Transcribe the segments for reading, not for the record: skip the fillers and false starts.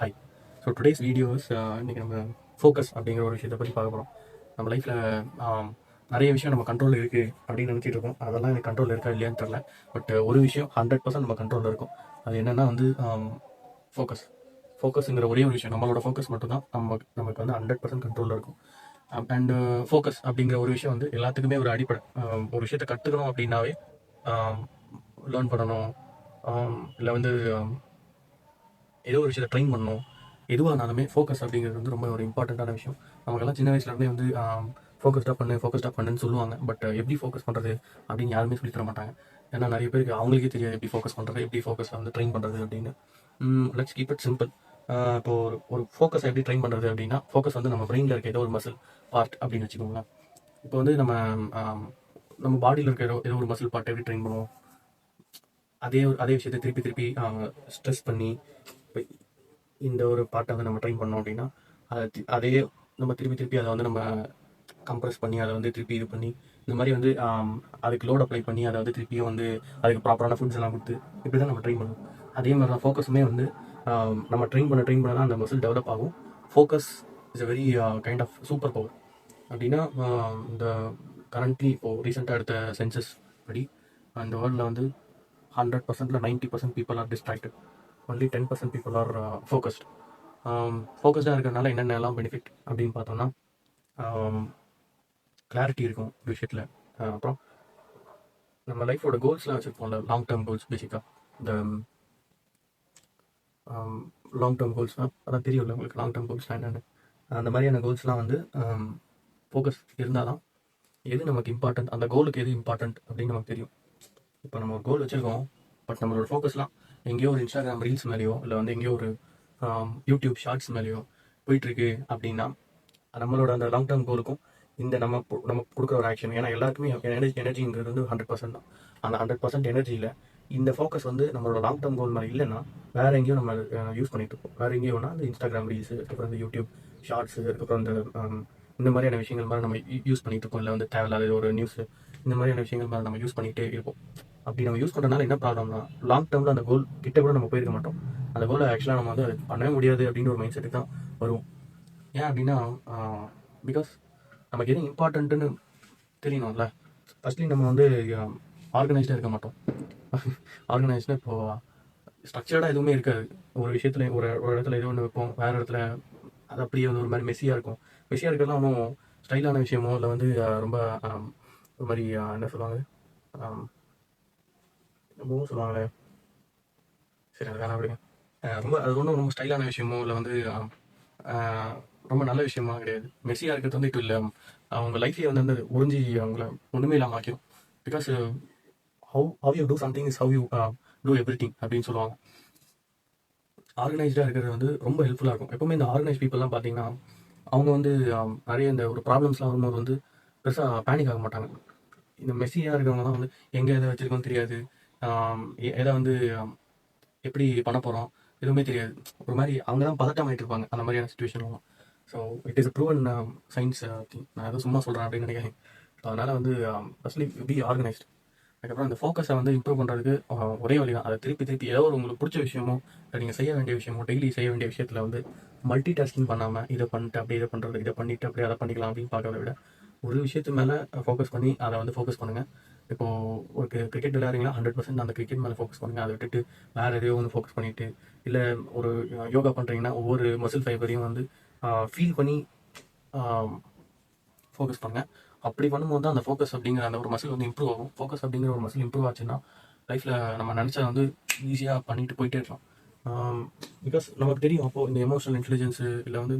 Hi. So today's videos இன்றைக்கி நம்ம focus அப்படிங்கிற ஒரு விஷயத்தை பற்றி பார்க்க போகிறோம். நம்ம லைஃப்பில் நிறைய விஷயம் நம்ம கண்ட்ரோலில் இருக்குது அப்படின்னு நினச்சிட்டு இருக்கோம். அதெல்லாம் எனக்கு கண்ட்ரோலில் இருக்கா இல்லையான்னு தெரில. பட் ஒரு விஷயம் 100% நம்ம கண்ட்ரோலில் இருக்கும். அது என்னென்னா வந்து ஃபோக்கஸ். ஃபோக்கஸுங்கிற ஒரே ஒரு விஷயம், நம்மளோட ஃபோக்கஸ் மட்டும்தான் நமக்கு வந்து 100% கண்ட்ரோலில் இருக்கும். அண்டு ஃபோக்கஸ் அப்படிங்கிற ஒரு விஷயம் வந்து எல்லாத்துக்குமே ஒரு அடிப்படை. ஒரு விஷயத்தை கற்றுக்கணும் அப்படின்னாவே லேர்ன் பண்ணணும், இல்லை வந்து ஏதோ ஒரு விஷயத்தை ட்ரெயின் பண்ணணும். எதுவாக இருந்தாலுமே ஃபோக்கஸ் அப்படிங்கிறது வந்து ரொம்ப ஒரு இம்பார்ட்டண்ட்டான விஷயம். நமக்கெல்லாம் சின்ன வயசுலேருந்தே வந்து ஃபோக்கஸ்டாக பண்ணுன்னு சொல்லுவாங்க. பட் எப்படி ஃபோக்கஸ் பண்ணுறது அப்படின்னு யாருமே சொல்லி தர மாட்டாங்க. ஏன்னா நிறைய பேருக்கு அவங்களுக்கே தெரியாது எப்படி ஃபோக்கஸ் பண்ணுறது, எப்படி ஃபோக்கஸை வந்து ட்ரெயின் பண்ணுறது அப்படின்னு. Let's keep it simple. இப்போ ஒரு ஃபோக்கஸை எப்படி ட்ரெயின் பண்ணுறது அப்படின்னா, ஃபோக்கஸ் வந்து நம்ம பிரெயினில் இருக்க ஏதோ ஒரு மசில் பார்ட் அப்படின்னு வச்சுக்கோங்களேன். இப்போ வந்து நம்ம பாடியில் இருக்க ஏதோ ஒரு மசில் பார்ட் எப்படி ட்ரெயின் பண்ணுவோம், அதே விஷயத்தை திருப்பி திருப்பி ஸ்ட்ரெஸ் பண்ணி இப்போ இந்த ஒரு பார்ட்டை வந்து நம்ம ட்ரெயின் பண்ணோம் அப்படின்னா அதே நம்ம திருப்பி அதை வந்து நம்ம கம்ப்ரெஸ் பண்ணி அதை வந்து திருப்பி இது பண்ணி இந்த மாதிரி வந்து அதுக்கு லோட் அப்ளை பண்ணி அதை வந்து திருப்பியும் வந்து அதுக்கு ப்ராப்பரான ஃபுட்ஸ் எல்லாம் கொடுத்து இப்படி தான் நம்ம ட்ரெயின் பண்ணுவோம். அதே மாதிரி தான் ஃபோக்கஸுமே வந்து நம்ம ட்ரெயின் பண்ண தான் அந்த மசில் டெவலப் ஆகும். Focus is a very kind of super power. அப்படின்னா இந்த கரண்ட்லி இப்போது ரீசெண்டாக எடுத்த சென்சஸ் படி அந்த வேர்ல்டில் வந்து 100%ல் 90% people are distracted. Only 10% people are focused. ஃபோக்கஸ்டாக இருக்கிறதுனால என்னென்னலாம் பெனிஃபிட் அப்படின்னு பார்த்தோம்னா, கிளாரிட்டி இருக்கும் ஒரு விஷயத்தில். அப்புறம் நம்ம லைஃபோட கோல்ஸ்லாம் வச்சுருப்போம்ல, லாங் டேர்ம் கோல்ஸ். பேசிக்காக இந்த லாங் டேர்ம் கோல்ஸ்னால் அதான் தெரியும்ல உங்களுக்கு, லாங் டேர்ம் கோல்ஸ்லாம் என்னென்னு. அந்த மாதிரியான கோல்ஸ்லாம் வந்து ஃபோக்கஸ் இருந்தால் தான் எது நமக்கு இம்பார்ட்டன்ட், அந்த கோலுக்கு எது இம்பார்ட்டன்ட் அப்படின்னு நமக்கு தெரியும். இப்போ நம்ம ஒரு கோல் வச்சுருக்கோம், பட் நம்மளோட ஃபோக்கஸ்லாம் எங்கேயோ ஒரு இன்ஸ்டாகிராம் ரீல்ஸ் மேலேயோ இல்லை வந்து எங்கேயோ ஒரு யூடியூப் ஷார்ட்ஸ் மேலேயோ போயிட்டுருக்கு அப்படின்னா நம்மளோட அந்த லாங் டேர்ம் கோலுக்கும் இந்த நம்ம கொடுக்குற ஒரு ஆக்ஷன், ஏன்னா எல்லாருக்குமே எனர்ஜிங்கிறது வந்து 100% தான். அந்த 100% எனர்ஜியில் இந்த ஃபோக்கஸ் வந்து நம்மளோட லாங் டேர்ம் கோல் மாதிரி இல்லைன்னா வேறு எங்கேயோ நம்ம யூஸ் பண்ணிட்டு இருக்கோம். வேறு எங்கேயோ வேணால் அந்த இன்ஸ்டாகிராம் ரீல்ஸு, அதுக்கப்புறம் இந்த யூடியூப் ஷார்ட்ஸு, அதுக்கப்புறம் இந்த மாதிரியான விஷயங்கள் மாதிரி நம்ம யூஸ் பண்ணிட்டு இருக்கோம். இல்லை வந்து தேவையில்லாத ஒரு நியூஸு, இந்த மாதிரியான விஷயங்கள் மாதிரி நம்ம யூஸ் பண்ணிகிட்டே இருப்போம். அப்படி நம்ம யூஸ் பண்ணுறதுனால என்ன ப்ராப்ளம்னா, லாங் டேர்மில் அந்த கோல் கிட்ட கூட நம்ம போயிருக்க மாட்டோம். அந்த கோலை ஆக்சுவலாக நம்ம வந்து பண்ணவே முடியாது அப்படின்னு ஒரு மைண்ட் செட்டுக்கு தான் வருவோம். ஏன் அப்படின்னா பிகாஸ் நமக்கு எது இம்பார்ட்டண்ட்டுன்னு தெரியணும்ல. ஃபஸ்ட்லி நம்ம வந்து ஆர்கனைஸ்டாக இருக்க மாட்டோம். ஆர்கனைஸ்டாக இப்போது ஸ்ட்ரக்சர்டாக எதுவுமே இருக்காது. ஒரு விஷயத்தில் ஒரு இடத்துல ஏதோ ஒன்று வைப்போம், வேறு இடத்துல அது அப்படியே வந்து ஒரு மாதிரி மெஸ்ஸியாக இருக்கும். மெஸ்ஸியாக இருக்கிறதுலாம் ஒன்றும் ஸ்டைலான விஷயமோ இல்லை வந்து ரொம்ப ஒரு மாதிரி என்ன சொல்லுவாங்க, ரொம்பவும் சொல்லுவாங்களே, சரி அது வேணாம் விடுங்க. அது ஒன்றும் ரொம்ப ஸ்டைலான விஷயமோ இல்லை வந்து ரொம்ப நல்ல விஷயமா கிடையாது. மெஸ்ஸியாக இருக்கிறது வந்து இப்போ இல்லை, அவங்க லைஃபையே வந்து உறிஞ்சி அவங்கள ஒன்றுமே இல்லாமல் ஆக்கிடும். Because how you do something is how you do everything அப்படின்னு சொல்லுவாங்க. ஆர்கனைஸ்டாக இருக்கிறது வந்து ரொம்ப ஹெல்ப்ஃபுல்லாக இருக்கும். எப்பவுமே இந்த ஆர்கனைஸ் பீப்புளெலாம் பார்த்தீங்கன்னா அவங்க வந்து நிறைய இந்த ஒரு ப்ராப்ளம்ஸ்லாம் வரும்போது வந்து பெருசாக பேனிக் ஆக மாட்டாங்க. இந்த மெஸ்ஸியாக இருக்கிறவங்க தான் வந்து எங்கே எதை வச்சுருக்கோன்னு தெரியாது, எதை வந்து எப்படி பண்ண போகிறோம் எதுவுமே தெரியாது. ஒரு மாதிரி அவங்க தான் பதட்டமாகிட்டு இருப்பாங்க அந்த மாதிரியான சுச்சுவேஷன்லாம். So it is a proven science thing. நான் எதுவும் சும்மா சொல்கிறேன் அப்படின்னு நினைக்கிறேன். ஸோ அதனால் வந்து ஃபஸ்ட்லி பி ஆர்கனைஸ்ட். அதுக்கப்புறம் அந்த ஃபோக்கஸை வந்து இம்ப்ரூவ் பண்ணுறதுக்கு ஒரே வழி தான். அதை திருப்பி ஏதோ ஒரு உங்களுக்கு பிடிச்ச விஷயமோ இல்லை நீங்கள் செய்ய வேண்டிய விஷயமோ டெய்லி செய்ய வேண்டிய விஷயத்தில் வந்து மல்டி டாஸ்கிங் பண்ணாமல் இதை பண்ணிட்டு அப்படியே இதை பண்ணுறது, இதை பண்ணிவிட்டு அப்படியே அதை பண்ணிக்கலாம் அப்படின்னு பார்க்கறத விட ஒரு விஷயத்து மேலே ஃபோக்கஸ் பண்ணி அதை வந்து ஃபோக்கஸ் பண்ணுங்கள். இப்போது ஒரு கிரிக்கெட் விளையாடுறீங்கன்னா 100% அந்த கிரிக்கெட் மேலே ஃபோக்கஸ் பண்ணுங்கள். அதை விட்டுட்டு வேறு எதையோ வந்து ஃபோக்கஸ் பண்ணிவிட்டு, இல்லை ஒரு யோகா பண்ணுறீங்கன்னா ஒவ்வொரு மசில் ஃபைபரையும் வந்து ஃபீல் பண்ணி ஃபோக்கஸ் பண்ணுங்கள். அப்படி பண்ணும்போது தான் அந்த ஃபோக்கஸ் அப்படிங்கிற அந்த ஒரு மசில் வந்து இம்ப்ரூவ் ஆகும். ஃபோக்கஸ் அப்படிங்கிற ஒரு மசில் இம்ப்ரூவ் ஆச்சுன்னா லைஃப்பில் நம்ம நினச்சதை வந்து ஈஸியாக பண்ணிட்டு போயிட்டே இருக்கலாம். பிகாஸ் நமக்கு தெரியும் அப்போது இந்த எமோஷனல் இன்டெலிஜென்ஸு இல்லை வந்து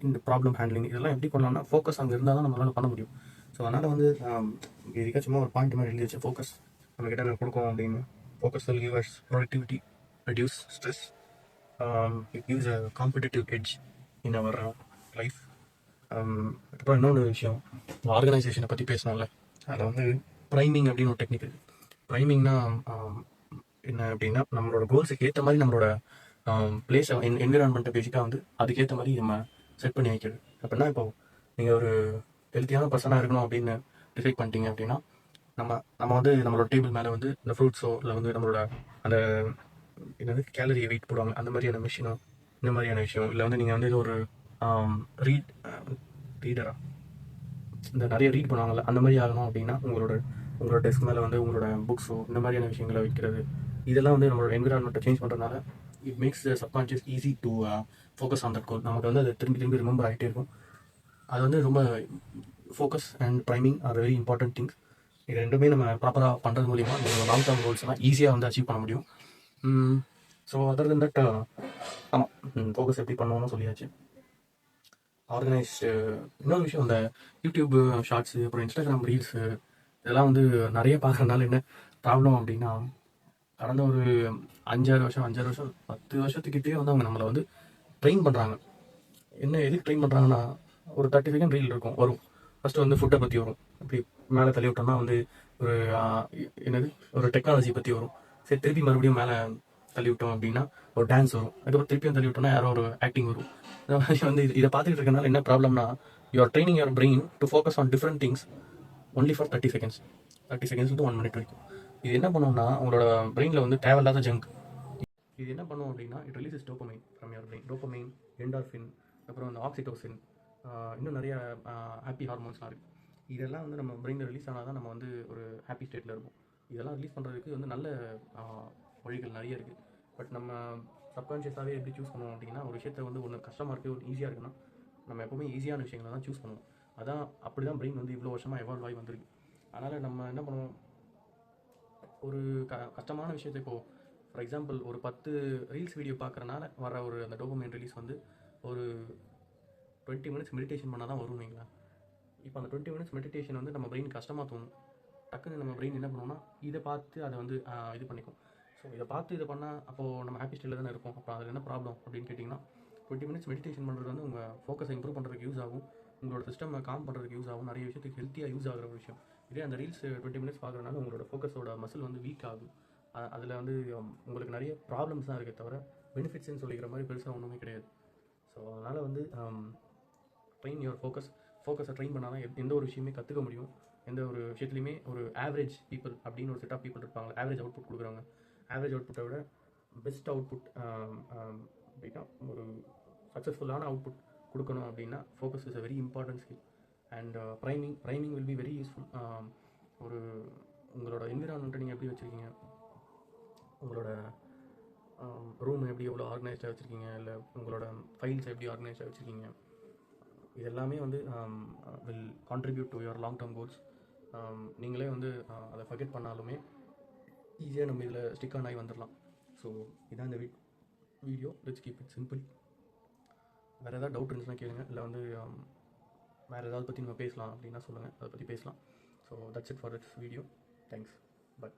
இந்த ப்ராப்ளம் ஹேண்ட்லிங் இதெல்லாம் எப்படி பண்ணலாம்னா ஃபோக்கஸ் அங்கே இருந்தால் தான் நம்மளால் பண்ண முடியும். ஸோ அதனால் வந்து இதுக்காக சும்மா ஒரு பாயிண்ட் மாதிரி எழுதி வச்சு ஃபோக்கஸ் நம்மக்கிட்ட நான் கொடுக்கோம் அப்படின்னு. Focus will give us productivity, reduce stress, it gives a competitive edge in our life. அதுக்கப்புறம் இன்னொன்று விஷயம், ஆர்கனைசேஷனை பற்றி பேசணும்ல, அதில் வந்து ப்ரைமிங் அப்படின்னு ஒரு டெக்னிக் இருக்குது. ப்ரைமிங்னா என்ன அப்படின்னா, நம்மளோட கோல்ஸுக்கு ஏற்ற மாதிரி நம்மளோட பிளேஸை என்விரான்மெண்ட்டை பேசிக்காக வந்து அதுக்கேற்ற மாதிரி நம்ம செட் பண்ணி வைக்கிறது. அப்படின்னா இப்போது நீங்கள் ஒரு ஹெல்த்தியான பர்சனாக இருக்கணும் அப்படின்னு டிசைட் பண்ணிட்டீங்க அப்படின்னா நம்ம வந்து நம்மளோட டேபிள் மேலே வந்து இந்த ஃப்ரூட்ஸோ இல்லை வந்து நம்மளோட அந்த என்னது கேலரி வெயிட் போடுவாங்க அந்த மாதிரியான மிஷினோ இந்த மாதிரியான விஷயம், இல்லை வந்து நீங்கள் வந்து இது ஒரு ரீட் ரீடரா இந்த நிறைய ரீட் பண்ணுவாங்கல்ல அந்த மாதிரி ஆகணும் அப்படின்னா உங்களோட டெஸ்க் மேலே வந்து உங்களோட புக்ஸோ இந்த மாதிரியான விஷயங்களை வைக்கிறது, இதெல்லாம் வந்து நம்மளோட என்விரான்மெண்ட்டை சேஞ்ச் பண்ணுறதுனால it makes the subconscious easy to focus on that goal. நமக்கு வந்து அது திரும்பி திரும்பி ரிமெம்பர் ஆகிட்டே இருக்கும். அது வந்து ரொம்ப focus and priming are very important things. இது ரெண்டுமே நம்ம ப்ராப்பராக பண்ணுறது மூலிமா நம்ம லாங் டேர்ம் கோல்ஸ்லாம் ஈஸியாக வந்து அச்சீவ் பண்ண முடியும். ஸோ அதர் தென் தட் ஆமாம், ஃபோக்கஸ் எப்படி பண்ணணும்னு சொல்லியாச்சு. ஆர்கனைஸ்டு இன்னொரு விஷயம், இந்த யூடியூப் ஷார்ட்ஸு அப்புறம் இன்ஸ்டாகிராம் ரீல்ஸு இதெல்லாம் வந்து நிறைய பார்க்குறதுனால என்ன ப்ராப்ளம் அப்படின்னா, கடந்த ஒரு 5-6 வருஷம் 10 வருஷத்துக்கிட்டே வந்து அவங்க நம்மளை வந்து ட்ரெயின் பண்ணுறாங்க. என்ன எதுக்கு ட்ரெயின் பண்ணுறாங்கன்னா, ஒரு 30 செகண்ட் ரீல் இருக்கும் வரும். ஃபஸ்ட்டு வந்து ஃபுட்டை பற்றி வரும், அப்படி மேலே தள்ளி விட்டோம்னா வந்து ஒரு என்னது ஒரு டெக்னாலஜி பற்றி வரும். சரி, திருப்பி மறுபடியும் மேலே தள்ளி விட்டோம் அப்படின்னா ஒரு டான்ஸ் வரும். அதுக்கப்புறம் திருப்பியும் தள்ளி விட்டோம்னா யாரோ ஒரு ஆக்டிங் வரும். இந்த மாதிரி வந்து இதை பார்த்துக்கிட்டு இருக்கனால என்ன ப்ராப்ளம்னா, you are training your brain to focus on different things only for 30 seconds. 30 seconds வந்து 1 மினிட் வரைக்கும். இது என்ன பண்ணுவோம்னா, உங்களோட பிரெயினில் வந்து தேவையில்லாத ஜங்க் இது என்ன பண்ணும் அப்படின்னா, it releases dopamine from your brain. Dopamine, endorphin, அப்புறம் அந்த ஆக்சிடோசின், இன்னும் நிறைய ஹாப்பி ஹார்மோன்ஸ்லாம் இருக்குது. இதெல்லாம் வந்து நம்ம பிரெயினில் ரிலீஸ் ஆனால் தான் நம்ம வந்து ஒரு ஹாப்பி ஸ்டேட்டில் இருக்கும். இதெல்லாம் ரிலீஸ் பண்ணுறதுக்கு வந்து நல்ல வழிகள் நிறைய இருக்குது. பட் நம்ம சப்கான்ஷியஸாகவே எப்படி சூஸ் பண்ணுவோம் அப்படின்னா, ஒரு விஷயத்தை வந்து ஒன்று கஷ்டமாக இருக்குது ஒரு ஈஸியாக இருக்குன்னா நம்ம எப்போவுமே ஈஸியான விஷயங்களை தான் சூஸ் பண்ணுவோம். அதான் அப்படி தான் பிரெயின் வந்து இவ்வளோ வருஷமாக எவால்வ் ஆகி வந்திருக்கு. அதனால் நம்ம என்ன பண்ணுவோம், ஒரு கஷ்டமான விஷயத்தை இப்போது ஃபார் எக்ஸாம்பிள் ஒரு 10 ரீல்ஸ் வீடியோ பார்க்குறனால வர ஒரு அந்த டோபமைன் ரிலீஸ் வந்து ஒரு 20 மினிட்ஸ் மெடிடேஷன் பண்ணால் தான் வரும் இல்லைங்களா. இப்போ அந்த 20 மினிட்ஸ் மெடிடேஷன் வந்து நம்ம பிரெயின் கஷ்டமாக தோணும். டக்குன்னு நம்ம பிரெயின் என்ன பண்ணுவோம்னா, இதை பார்த்து அதை வந்து இது பண்ணிக்கும். ஸோ இதை பார்த்து இது பண்ணால் அப்போது நம்ம ஹாப்பி ஸ்டேட்டில் தானே இருக்கும். அப்போ அதில் என்ன ப்ராப்ளம் அப்படின்னு கேட்டிங்கன்னா, 20 மினிட்ஸ் மெடிடேஷன் பண்ணுறது வந்து உங்கள் ஃபோக்கஸை இம்ப்ரூவ் பண்ணுறதுக்கு யூஸ் ஆகும், உங்களோட சிஸ்டம் காம் பண்ணுறதுக்கு யூஸ் ஆகும், நிறைய விஷயத்துக்கு ஹெல்த்தியாக யூஸ் ஆகிற ஒரு விஷயம். இதே அந்த ரீல்ஸ் 20 மினிட்ஸ் பார்க்குறதுனால உங்களோட ஃபோக்கஸோட மசில் வந்து வீக் ஆகும். அதில் வந்து உங்களுக்கு நிறைய ப்ராப்ளம்ஸ் தான் இருக்கே தவிர பெனிஃபிட்ஸ்ன்னு சொல்லிக்கிற மாதிரி பெருசாக ஒன்றுமே கிடையாது. ஸோ அதனால் வந்து ட்ரெயின் யுவர் ஃபோக்கஸை ட்ரெயின் பண்ணால் தான் எந்த ஒரு விஷயமே கற்றுக்க முடியும். எந்த ஒரு விஷயத்துலையுமே ஒரு ஆவரேஜ் பீப்புள் அப்படின்னு ஒரு செட் ஆஃப் பீப்புள் இருப்பாங்க. ஆவரேஜ் அவுட்புட் கொடுக்குறவங்க. ஆவரேஜ் அவுட்புட்டை விட பெஸ்ட் அவுட்புட் அப்படின்னா ஒரு சக்ஸஸ்ஃபுல்லான அவுட்புட் கொடுக்கணும் அப்படின்னா focus is a very important skill. And priming will be very useful. ஒரு உங்களோட என்விரான்மெண்ட்டை நீங்கள் எப்படி வச்சுருக்கீங்க, உங்களோட ரூம் எப்படி எவ்வளோ ஆர்கனைஸ்டாக வச்சுருக்கீங்க, இல்லை உங்களோட ஃபைல்ஸ் எப்படி ஆர்கனைஸ்டாக வச்சுருக்கீங்க, இது எல்லாமே வந்து will contribute to your long term goals. நீங்களே வந்து அதை ஃபர்கெட் பண்ணாலுமே ஈஸியாக நம்ம இதில் ஸ்டிக் ஆன் ஆகி வந்துடலாம். ஸோ இதான் இந்த video. Let's keep it simple. வேறு ஏதாவது டவுட் இருந்துச்சுன்னா கேளுங்க, இல்லை வந்து வேறு ஏதாவது பற்றி நம்ம பேசலாம் அப்படின்னா சொல்லுங்கள், அதை பற்றி பேசலாம். So that's it for this video. Thanks. By.